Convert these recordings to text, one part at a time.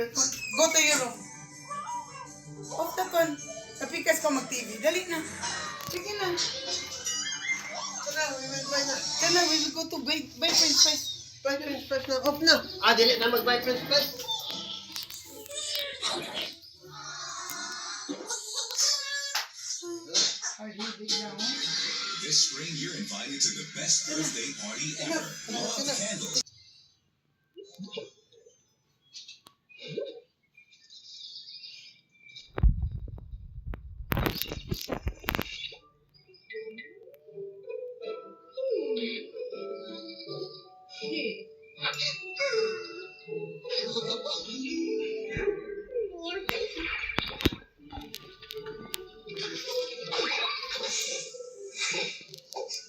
cellphone. Go to your room. Off the phone. Napikas ko mag-TV. Dali na. Sige na. Kana, we will go to buy french fries. Buy french fries na. Off na. Dili na mag-buy french fries. This spring, you're invited to the best birthday party ever. Blow out the candles.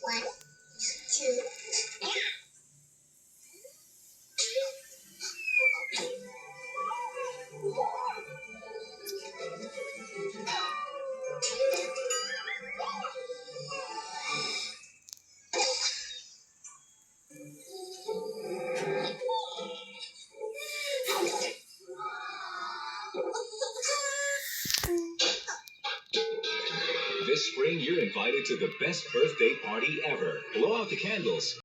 One, two, This spring, you're invited to the best birthday party ever. Blow out the candles.